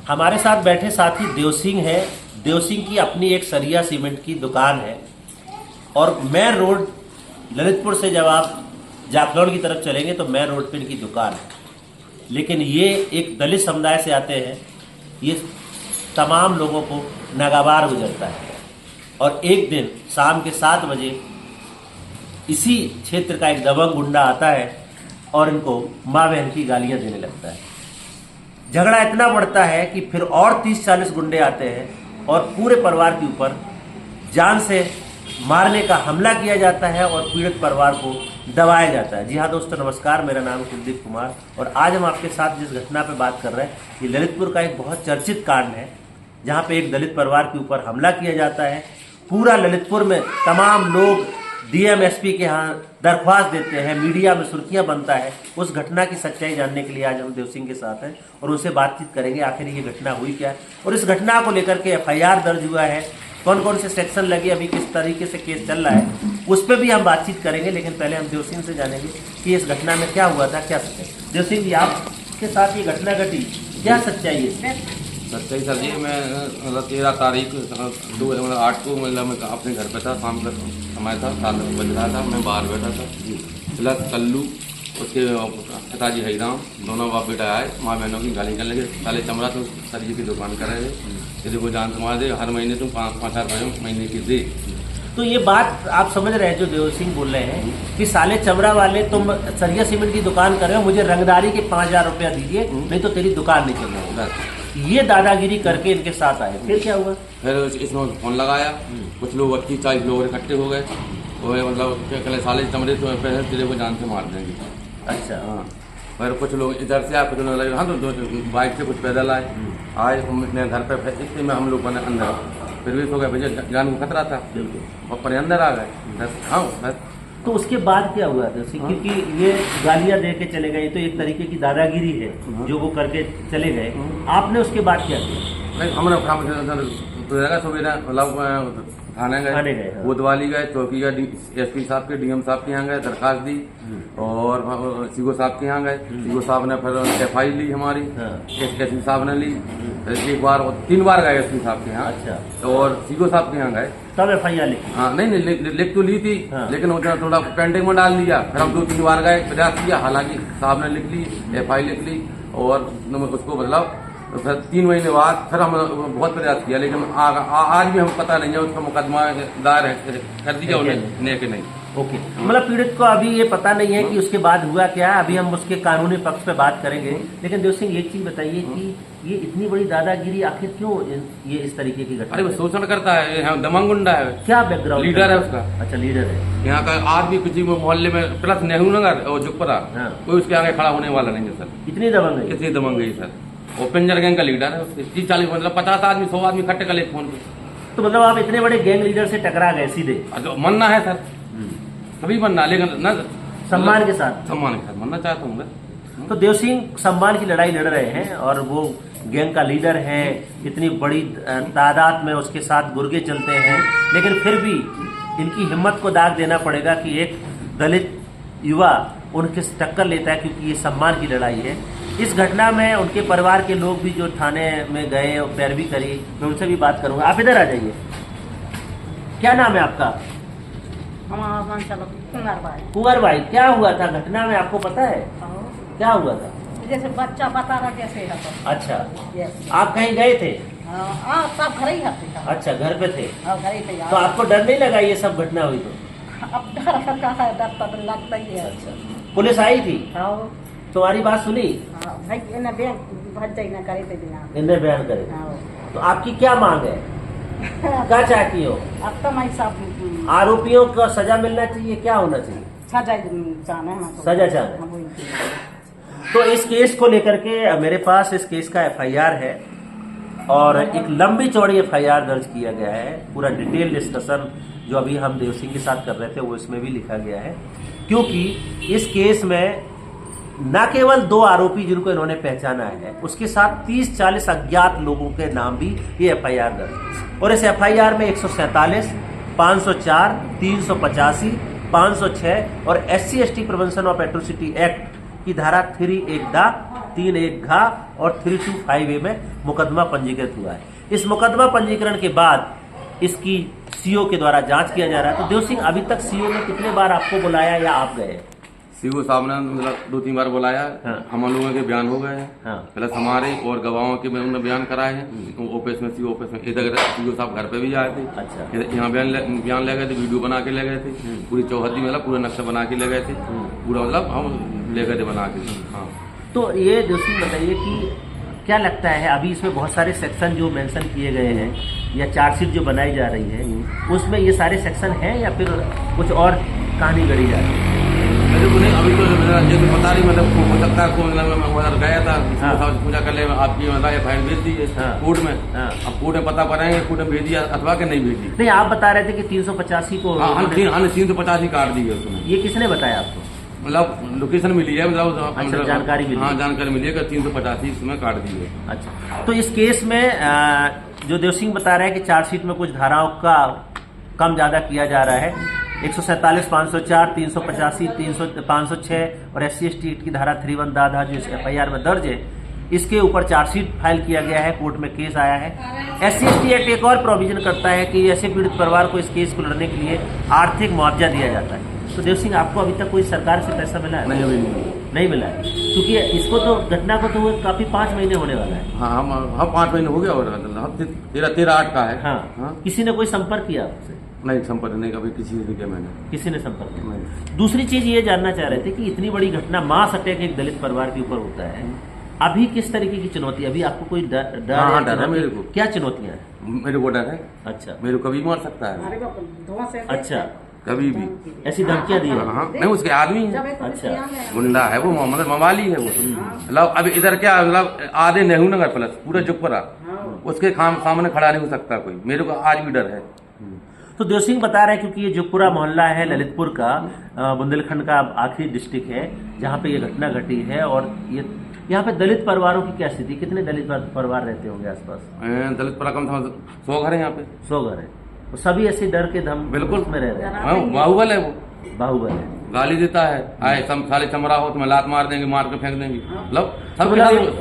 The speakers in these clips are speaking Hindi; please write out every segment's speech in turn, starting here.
हमारे साथ बैठे साथी देव सिंह है। देव सिंह की अपनी एक सरिया सीमेंट की दुकान है और मेन रोड ललितपुर से जब आप जाखलौड़ की तरफ चलेंगे तो मेन रोड पे इनकी दुकान है। लेकिन ये एक दलित समुदाय से आते हैं, ये तमाम लोगों को नागवार गुजरता है और एक दिन शाम के 7 बजे इसी क्षेत्र का एक दबंग गुंडा आता है और इनको माँ बहन की गालियां देने लगता है। झगड़ा इतना बढ़ता है कि फिर और 30-40 गुंडे आते हैं और पूरे परिवार के ऊपर जान से मारने का हमला किया जाता है और पीड़ित परिवार को दबाया जाता है। जी हाँ दोस्तों, नमस्कार, मेरा नाम है कुलदीप कुमार और आज हम आपके साथ जिस घटना पे बात कर रहे हैं ये ललितपुर का एक बहुत चर्चित कांड है जहाँ पे एक दलित परिवार के ऊपर हमला किया जाता है। पूरा ललितपुर में तमाम लोग डीएम एसपी के यहाँ दरख्वास्त देते हैं, मीडिया में सुर्खियां बनता है। उस घटना की सच्चाई जानने के लिए आज हम देव सिंह के साथ हैं और उनसे बातचीत करेंगे आखिर ये घटना हुई क्या है और इस घटना को लेकर के एफआईआर दर्ज हुआ है, कौन कौन से सेक्शन लगे, अभी किस तरीके से केस चल रहा है, उस पर भी हम बातचीत करेंगे। लेकिन पहले हम देव सिंह से जानेंगे कि इस घटना में क्या हुआ था, क्या सच्चाई। देव सिंह जी, आपके साथ ये घटना घटी, क्या सच्चाई है? सच्चाई सर जी, मैं 13 तारीख 8 को मैं अपने घर पे था। शाम का समय था, 7 बज रहा था, मैं बाहर बैठा था। प्लस कल्लू उसके पिताजी हईराम दोनों बाप बेटा आए, माँ बहनों की गाली करने लगे। साले चमड़ा तो सरिये की दुकान कर रहे थे, किसी को जान से मार दे, हर महीने तुम 5-4 महीने की दे। तो ये बात आप समझ रहे हैं जो देव सिंह बोल रहे हैं कि साले चमड़ा वाले, तुम सरिया सीमेंट की दुकान कर रहे हो, मुझे रंगदारी के 5000 रुपया दीजिए, नहीं तो तेरी दुकान नहीं चल रही। ये दादागिरी करके इनके साथ आए। फिर क्या हुआ? फिर इसने फोन लगाया, कुछ लोग 30-40 लोग इकट्ठे हो गए। वो मतलब कहले साले चमड़े तो तेरे को जान से मार देंगे। अच्छा, हाँ। फिर कुछ लोग इधर से आए, कुछ लोग लगे, हाँ तो बाइक से कुछ पैदल आए अपने घर पे। इतने में हम लोग बने अंदर, फिर भी सो गए, भैया जान को खतरा था, बिल्कुल अपने अंदर आ गए। हाँ बस। तो उसके बाद क्या हुआ था? क्योंकि ये गालियां दे के चले गए, तो एक तरीके की दादागिरी है जो वो करके चले गए। आपने उसके बाद क्या किया? नहीं, हमने सुबह मतलब थाने गए, कोतवाली गए, चौकी गए, एसपी साहब के, डीएम साहब के यहाँ गए, दरखास्त दी और सीओ साहब के यहाँ गए। सीओ साहब ने फिर एफआई ली हमारी, एसपी साहब ने ली। एक बार 3 बार गए एसपी साहब के यहाँ। अच्छा। और सीओ साहब के यहाँ गए तब एफआईआर लिखी? हाँ, नहीं लिख तो ली थी, लेकिन थोड़ा पेंटिंग में डाल दिया। फिर हम 2-3 बार गए, प्रयास किया, हालांकि साहब ने लिख ली, एफआई लिख ली और उसको मतलब फिर 3 महीने बाद फिर हम बहुत प्रयास किया, लेकिन आज भी हम पता नहीं है उसका मुकदमा दायर कर दिया उन्होंने कि नहीं। ओके, मतलब पीड़ित को अभी ये पता नहीं है कि उसके बाद हुआ क्या है। अभी हम उसके कानूनी पक्ष पे बात करेंगे। लेकिन देव सिंह, एक चीज बताइए कि ये इतनी बड़ी दादागिरी आखिर क्यों, ये इस तरीके की घटना? अरे वो शोषण करता है, दमंग गुंडा है। क्या बैकग्राउंड? लीडर है उसका। अच्छा, लीडर है यहाँ का। आज भी किसी मोहल्ले में प्लस नेहरू नगर और जुगपरा कोई उसके आगे खड़ा होने वाला नहीं है सर। इतनी दबंग है? इतनी दबंग है सर। वो पिंजर गैंग का लीडर है। 30-40 मतलब 50 आदमी 100 आदमी इकट्ठे कर ले फोन पे। तो मतलब आप इतने बड़े गैंग लीडर से टकरा गए सीधे? तो मनना है सर, सभी बनना, लेकिन न सम्मान के साथ। सम्मान के साथ मनना चाहता हूँ। तो देव सिंह सम्मान की लड़ाई लड़ रहे हैं और वो गैंग का लीडर है, इतनी बड़ी तादाद में उसके साथ गुर्गे चलते हैं, लेकिन फिर भी इनकी हिम्मत को दाग देना पड़ेगा कि एक दलित युवा उनके टक्कर लेता है, क्योंकि ये सम्मान की लड़ाई है। इस घटना में उनके परिवार के लोग भी जो थाने में गए और पैरवी करी, मैं उनसे भी बात करूंगा। आप इधर आ जाइए। क्या नाम है आपका? कुंवर भाई, क्या हुआ था घटना में, आपको पता है क्या हुआ था? जैसे बच्चा बता रहा कैसे है तो। अच्छा, आप कहीं गए थे? सब घर ही थे। अच्छा, घर पे थे। घर ही थे। तो आपको डर नहीं लगा ये सब घटना हुई तो? अब डर तो लगता ही है। अच्छा, पुलिस आई थी? तुम्हारी बात सुनी? इन्हें बयान करे। तो आपकी क्या मांग है, क्या चाहती हो? अब तो मैं सब आरोपियों को सजा मिलना चाहिए, क्या होना चाहिए? सजा चाहना। तो इस केस को लेकर के मेरे पास इस केस का एफआईआर है और एक लंबी चौड़ी एफआईआर दर्ज किया गया है। पूरा डिटेल डिस्कशन जो अभी हम देव सिंह के साथ कर रहे थे वो इसमें भी लिखा गया है, क्योंकि इस केस में न केवल 2 आरोपी जिनको इन्होंने पहचाना है, उसके साथ 30-40 अज्ञात लोगों के नाम भी ये एफआईआर दर्ज है। और इस एफआईआर में 147, 504, 385, 506 और SC/ST prevention of atrocity act की धारा 3 एक दा 3(1) और 325A में मुकदमा पंजीकृत हुआ है। इस मुकदमा पंजीकरण के बाद इसकी सीओ के द्वारा जांच किया जा रहा है। तो देव सिंह, अभी तक सीओ ने कितने बार आपको बुलाया या आप गए? सीओ साहब ने मतलब 2-3 बार बुलाया। हाँ। हम लोगों के बयान हो गए हैं। हाँ। प्लस हमारे और गवाहों के में उन्होंने बयान कराए हैं। ऑफिस में सीओ ऑफिस में इधर सीओ साहब घर पे भी आए थे। अच्छा। यहाँ बयान ले गए थे, वीडियो बना के ले गए थे, पूरी चौहद्दी मतलब पूरा नक्शा बना के ले गए थे, पूरा मतलब हम ले गए थे बना के। हाँ। तो ये देव सिंह बताइए कि क्या लगता है, अभी इसमें बहुत सारे सेक्शन जो मेंशन किए गए हैं या चार्जशीट जो बनाई जा रही है, उसमें ये सारे सेक्शन हैं या फिर कुछ और कहानी गढ़ी जा रही है? मेरे को नहीं अभी तो जैसे पता नहीं, मतलब हो सकता है मैं उधर गया था। हाँ। पूजा कर ले, आपकी मतलब एफआईआर भेज दी है हाँ। कोर्ट में। हाँ। अब कोर्ट में पता पड़ेंगे कोर्ट में भेज दिया अथवा के नहीं भेजी। नहीं, आप बता रहे थे कि 385 को हाँ, हमने 350 काट दी है उसमें। ये किसने बताया आपको? मतलब लोकेशन मिली है, मतलब अच्छा, जानकारी मिली। हाँ, जानकारी मिली है कि 385 इसमें काट दी है। अच्छा, तो इस केस में जो देव सिंह बता रहे हैं कि चार्जशीट में कुछ धाराओं का कम ज्यादा किया जा रहा है, 147, 504, 385, 506 और SC/ST एक्ट की धारा 3(1) दादा जो इस FIR में दर्ज है, इसके ऊपर चार्जशीट फाइल किया गया है, कोर्ट में केस आया है। SC/ST एक्ट एक और प्रोविजन करता है कि ऐसे पीड़ित परिवार को इस केस को लड़ने के लिए आर्थिक मुआवजा दिया जाता है। तो देव सिंह, आपको अभी तक कोई सरकार से पैसा मिला है? नहीं, अभी नहीं मिला है, क्योंकि इसको तो घटना को तो काफी 5 महीने होने वाला है। हाँ, हम 5 महीने हो गया और 13/8 का है। हाँ। किसी ने कोई संपर्क किया आपसे? नहीं, संपर्क नहीं कभी किसी से किया मैंने। किसी ने संपर्क किया? नहीं। दूसरी चीज ये जानना चाह रहे थे कि इतनी बड़ी घटना मास अटैक एक दलित परिवार के ऊपर होता है, अभी किस तरीके की चुनौती, अभी आपको कोई डर हाँ, डर है मेरे को। क्या चुनौतियां हैं? मेरे को डर है। अच्छा। मेरे को कभी मार सकता है, अरे बाप रे, धुआं से अच्छा, कभी भी। ऐसी धमकियां दी है? हाँ, नहीं, उसके आदमी जब है, एक अच्छा। गुंडा है वो, मतलब मवाली है वो। मतलब अब इधर क्या, मतलब आधे नेहरू नगर प्लस पूरा जुगपरा, उसके सामने खड़ा नहीं हो सकता कोई। मेरे को आज भी डर है। तो देव सिंह बता रहे हैं क्योंकि ये जुगपुरा मोहल्ला है ललितपुर का, बुंदेलखंड का आखिरी डिस्ट्रिक्ट है जहाँ पे ये घटना घटी है, और ये यहाँ पे दलित परिवारों की क्या स्थिति, कितने दलित परिवार रहते होंगे आसपास? दलित पर कम से कम 100 घर है यहाँ पे। 100 घर है, तो सभी ऐसे डर के धम बिल्कुल में रह रहे हैं। हाँ, बाहुबल है वो, बाहुबल है, गाली देता है, आए साले चमड़ा हो तुम्हें लात मार देंगे, मार के फेंक देंगे। मतलब तो सब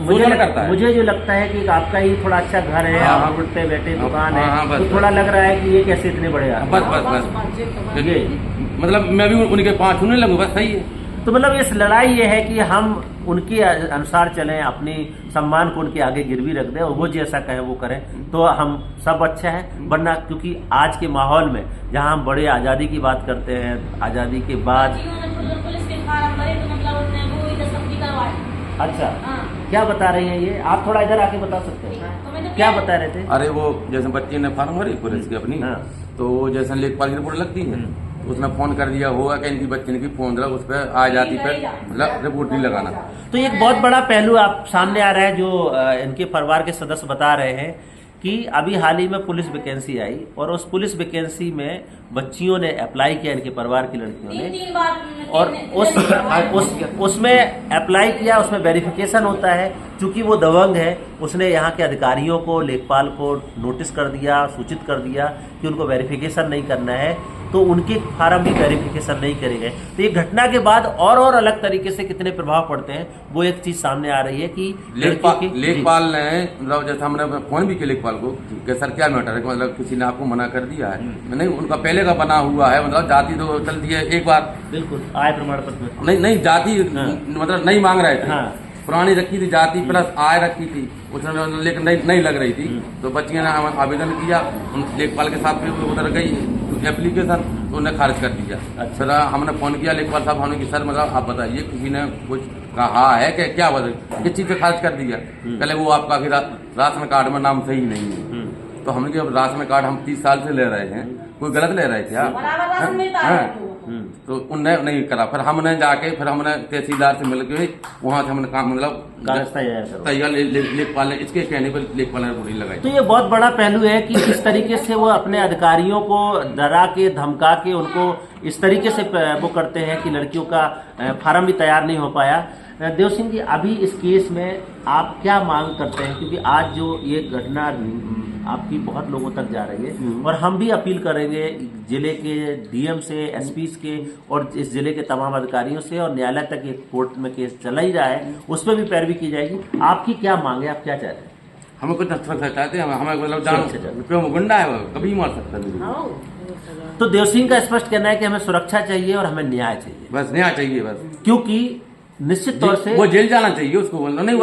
मुझे करता है। मुझे जो लगता है कि आपका ही थोड़ा अच्छा घर है, हाँ, आप रोड पे बैठे दुकान है, हाँ, बस, तो थोड़ा लग रहा है कि ये कैसे इतने बड़े आदमी। बस ये मतलब मैं भी उनके 5 सुनने लगूँ, बस सही है। तो मतलब इस लड़ाई ये है कि हम उनके अनुसार चलें, अपनी सम्मान को उनके आगे गिरवी रख दें और वो जैसा कहे वो करें, तो हम सब अच्छा है। वरना क्योंकि आज के माहौल में जहां हम बड़े आज़ादी की बात करते हैं, आज़ादी के बाद अच्छा, क्या बता रही हैं ये, आप थोड़ा इधर आके बता सकते हैं क्या बता रहे थे? अरे वो जैसे बच्चे ने फार्म भरी पुलिस की अपनी, हाँ। तो जैसे लेखपाल की रिपोर्ट लगती है, उसने फोन कर दिया होगा कि इनकी बच्चे ने की फोन उस पर आ जाती पर मतलब रिपोर्ट नहीं लगाना। तो एक बहुत बड़ा पहलू आप सामने आ रहा है जो इनके परिवार के सदस्य बता रहे हैं कि अभी हाल ही में पुलिस वैकेंसी आई और उस पुलिस वैकेंसी में बच्चियों ने अप्लाई किया, इनके परिवार की लड़कियों ने, और उसमें अप्लाई किया, उसमें वेरिफिकेशन होता है। चूंकि वो दबंग है, उसने यहाँ के अधिकारियों को, लेखपाल को नोटिस कर दिया, सूचित कर दिया कि उनको वेरिफिकेशन नहीं करना है, तो उनके फार्म भी वेरिफिकेशन नहीं करे गए। तो ये घटना के बाद और अलग तरीके से कितने प्रभाव पड़ते हैं, वो एक चीज सामने आ रही है कि लेखपाल ने मतलब जैसे हमने फोन भी किया लेखपाल को कि सर क्या मैटर है, मतलब किसी ने आपको मना कर दिया है? नहीं, उनका पहले का बना हुआ है, मतलब जाति तो चलती है एक बार, बिल्कुल आय प्रमाण पत्र नहीं जाति मतलब नहीं मांग रहे थे। हाँ। पुरानी रखी थी जाति प्लस आय रखी थी उसमें, लेकिन नहीं लग रही थी, तो बच्चियों ने आवेदन किया, लेखपाल के साथ फिर उधर गई एप्लीकेशन, तो उन्हें खारिज कर दिया। फिर हमने फोन किया लेखपाल साहब, हमने कि सर मतलब आप बताइए किसी ने कुछ कहा है कि क्या बता, किस चीज से खारिज कर दिया? पहले वो आपका राशन कार्ड में नाम सही नहीं है। तो हमने कि राशन कार्ड हम 30 साल से ले रहे हैं, कोई गलत ले रहे थे क्या? तो उनने नहीं करा। फिर हमने जाके फिर हमने तहसीलदार से मिलकर वहां से हमने काम मतलब तैयार लेखपाल ने इसके कहने पर लेखपाल ने रिपोर्ट लगाई। तो ये बहुत बड़ा पहलू है कि किस तरीके से वो अपने अधिकारियों को डरा के, धमका के उनको इस तरीके से वो करते हैं कि लड़कियों का फार्म भी तैयार नहीं हो पाया। देव सिंह जी, अभी इस केस में आप क्या मांग करते हैं, क्योंकि आज जो ये घटना आपकी बहुत लोगों तक जा रही है और हम भी अपील करेंगे जिले के डीएम से, एसपी के और इस जिले के तमाम अधिकारियों से, और न्यायालय तक एक कोर्ट में केस चला ही रहा है, उस पर भी पैरवी की जाएगी। आपकी क्या मांग है, आप क्या चाहते हैं? हमें कुछ अच्छा चाहते हैं, हमें मतलब जान गुंडा है, वो कभी मार सकता है। तो देवसिंह का स्पष्ट कहना है कि हमें सुरक्षा चाहिए और हमें न्याय चाहिए, बस न्याय चाहिए बस, क्योंकि निश्चित तौर से वो जेल जाना चाहिए उसको, नहीं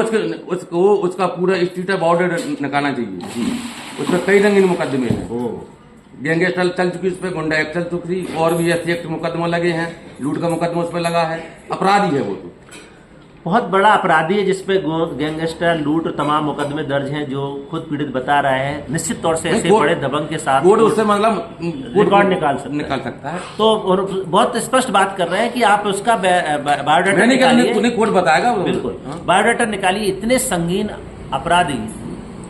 उसको उसका पूरा स्ट्रीट ऑर्डर निकालना चाहिए। उसमें कई रंगीन मुकदमे हैं, गैंगस्टर चल चुकी, उस पर गुंडा एक्ट चल चुकी, और भी ऐसे एक्ट मुकदमा लगे हैं, लूट का मुकदमा उस पर लगा है, अपराधी है वो तो बहुत बड़ा अपराधी है जिसपे गैंगस्टर, लूट और तमाम मुकदमे दर्ज हैं, जो खुद पीड़ित बता रहा है। निश्चित तौर से ऐसे बड़े दबंग के साथ कोर्ट उससे मतलब रिकॉर्ड निकाल सकता है। तो और बहुत स्पष्ट बात कर रहे हैं कि आप उसका बायोडाटा निकालिए, कोर्ट बताएगा बिल्कुल बायोडाटा निकालिए। इतने संगीन अपराधी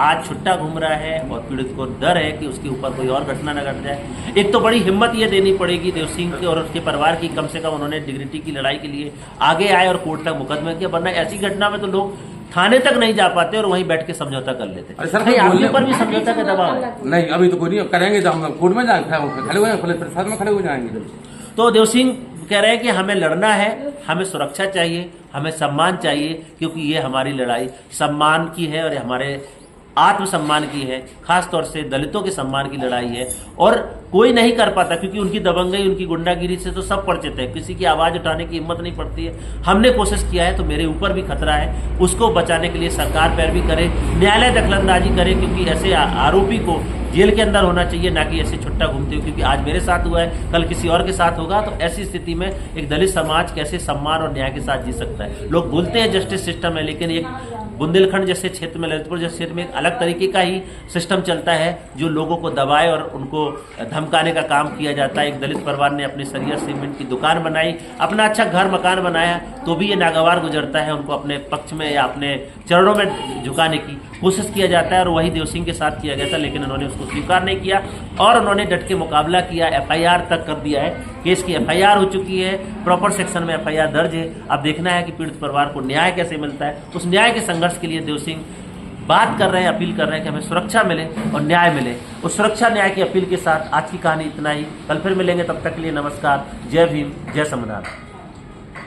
आज छुट्टा घूम रहा है और पीड़ित को डर है कि उसके ऊपर कोई और घटना न घट जाए। एक तो बड़ी हिम्मत ये देनी पड़ेगी देवसिंह के और उसके परिवार की, कम से कम उन्होंने डिग्निटी की लड़ाई के लिए आगे आए और कोर्ट तक मुकदमा किया, वरना ऐसी घटना में तो लोग थाने तक नहीं जा पाते और वहीं बैठ के समझौता कर लेते। आपके ऊपर भी समझौता का दबाव है? नहीं, अभी तो कोई नहीं करेंगे, तो हम कोर्ट में खड़े हुए पुलिस प्रशासन में खड़े हो जाएंगे। तो देवसिंह कह रहे हैं कि हमें लड़ना है, हमें सुरक्षा चाहिए, हमें सम्मान चाहिए, क्योंकि ये हमारी लड़ाई सम्मान की है और हमारे आत्मसम्मान की है, खास तौर से दलितों के सम्मान की लड़ाई है। और कोई नहीं कर पाता क्योंकि उनकी दबंगई, उनकी गुंडागिरी से तो सब परिचित है, किसी की आवाज उठाने की हिम्मत नहीं पड़ती है। हमने कोशिश किया है तो मेरे ऊपर भी खतरा है, उसको बचाने के लिए सरकार पैरवी करे, न्यायालय दखलंदाजी करे, क्योंकि ऐसे आरोपी को जेल के अंदर होना चाहिए, ना कि ऐसे छुट्टा घूमते हो। क्योंकि आज मेरे साथ हुआ है, कल किसी और के साथ होगा, तो ऐसी स्थिति में एक दलित समाज कैसे सम्मान और न्याय के साथ जी सकता है? लोग बोलते हैं जस्टिस सिस्टम है, लेकिन एक बुंदेलखंड जैसे क्षेत्र में, ललितपुर जैसे क्षेत्र में एक अलग तरीके का ही सिस्टम चलता है, जो लोगों को दबाए और उनको धमकाने का काम किया जाता है। एक दलित परिवार ने अपनी सरिया सीमेंट की दुकान बनाई, अपना अच्छा घर मकान बनाया, तो भी ये नागवार गुजरता है, उनको अपने पक्ष में या अपने चरणों में झुकाने की कोशिश किया जाता है। और वही देवसिंह के साथ किया गया था, लेकिन उन्होंने उसको स्वीकार नहीं किया और उन्होंने डट के मुकाबला किया। एफआईआर तक कर दिया है, केस की एफआईआर हो चुकी है, प्रॉपर सेक्शन में एफआईआर दर्ज है। अब देखना है कि पीड़ित परिवार को न्याय कैसे मिलता है। उस न्याय के संघर्ष के लिए देवसिंह बात कर रहे हैं, अपील कर रहे हैं कि हमें सुरक्षा मिले और न्याय मिले। उस सुरक्षा न्याय की अपील के साथ आज की कहानी इतना ही। कल फिर मिलेंगे, तब तक के लिए नमस्कार। जय भीम, जय संविधान।